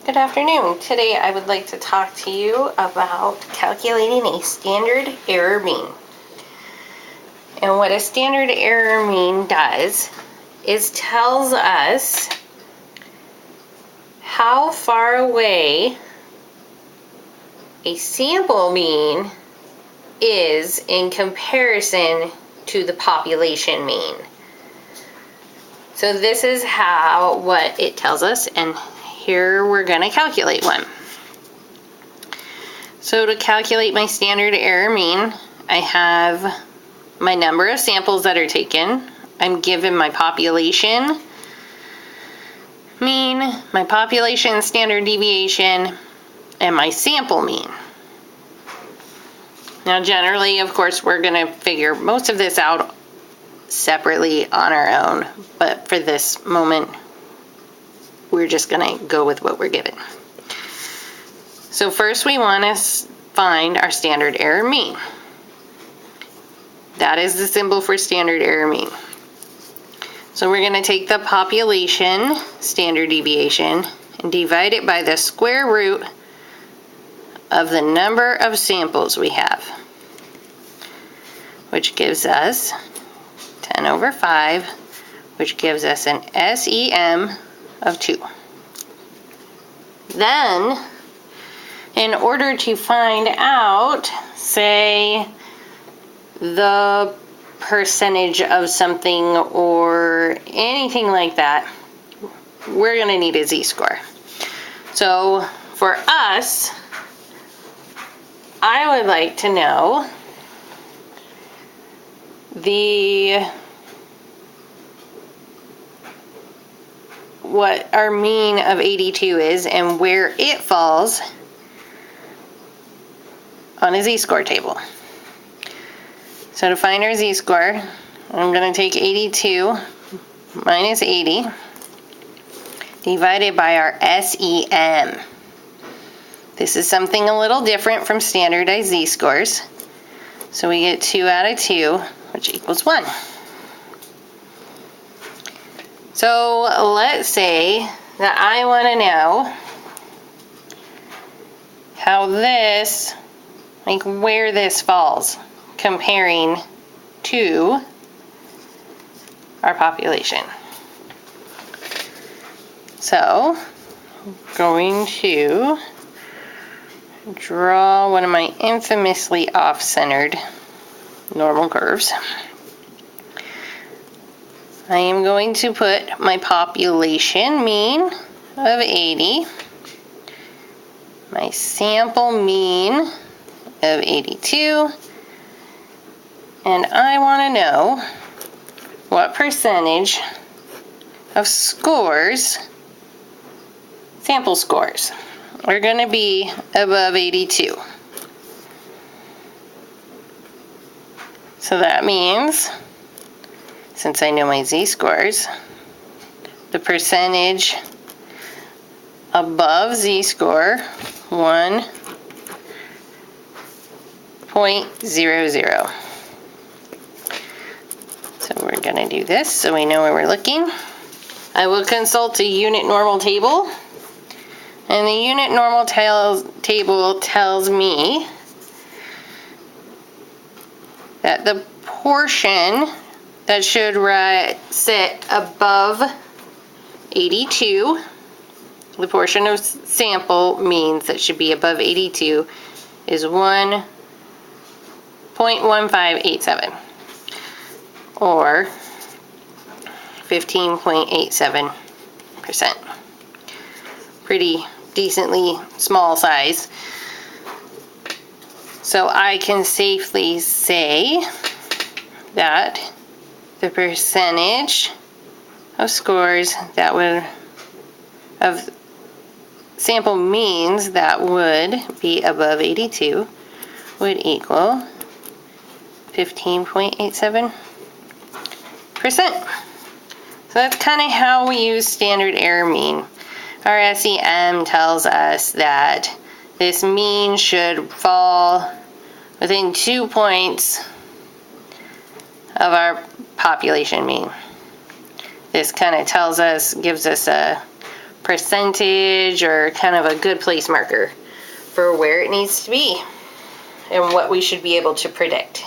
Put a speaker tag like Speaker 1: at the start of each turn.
Speaker 1: Good afternoon. Today I would like to talk to you about calculating a standard error mean. And what a standard error mean does is tells us how far away a sample mean is in comparison to the population mean. So this is what it tells us, and here we're going to calculate one. So to calculate my standard error mean, I have my number of samples that are taken. I'm given my population mean, my population standard deviation, and my sample mean. Now generally, of course, we're going to figure most of this out separately on our own, but for this moment, we're just going to go with what we're given. So first we want to find our standard error mean. That is the symbol for standard error mean. So we're going to take the population standard deviation and divide it by the square root of the number of samples we have, which gives us 10 over 5, which gives us an SEM of 2. Then, in order to find out, say, the percentage of something or anything like that, we're going to need a z-score. So for us, I would like to know what our mean of 82 is and where it falls on a z-score table. So to find our z-score, I'm going to take 82 minus 80 divided by our SEM. This is something a little different from standardized z-scores. So we get 2 out of 2, which equals 1. So let's say that I want to know how this, where this falls comparing to our population. So I'm going to draw one of my infamously off-centered normal curves. I am going to put my population mean of 80, my sample mean of 82, and I want to know what percentage of scores, sample scores, are going to be above 82. So that means, since I know my z-scores, the percentage above z-score 1.00. So we're going to do this so we know where we're looking. I will consult a unit normal table, and the unit normal table tells me that the portion that should sit above 82, the portion of sample means that should be above 82, is 1.1587, or 15.87%. Pretty decently small size. So I can safely say that the percentage of scores that would, of sample means that would be above 82 would equal 15.87%. So that's kind of how we use standard error mean. Our SEM tells us that this mean should fall within 2 points of our population mean. This kind of tells us, gives us a percentage or kind of a good place marker for where it needs to be and what we should be able to predict.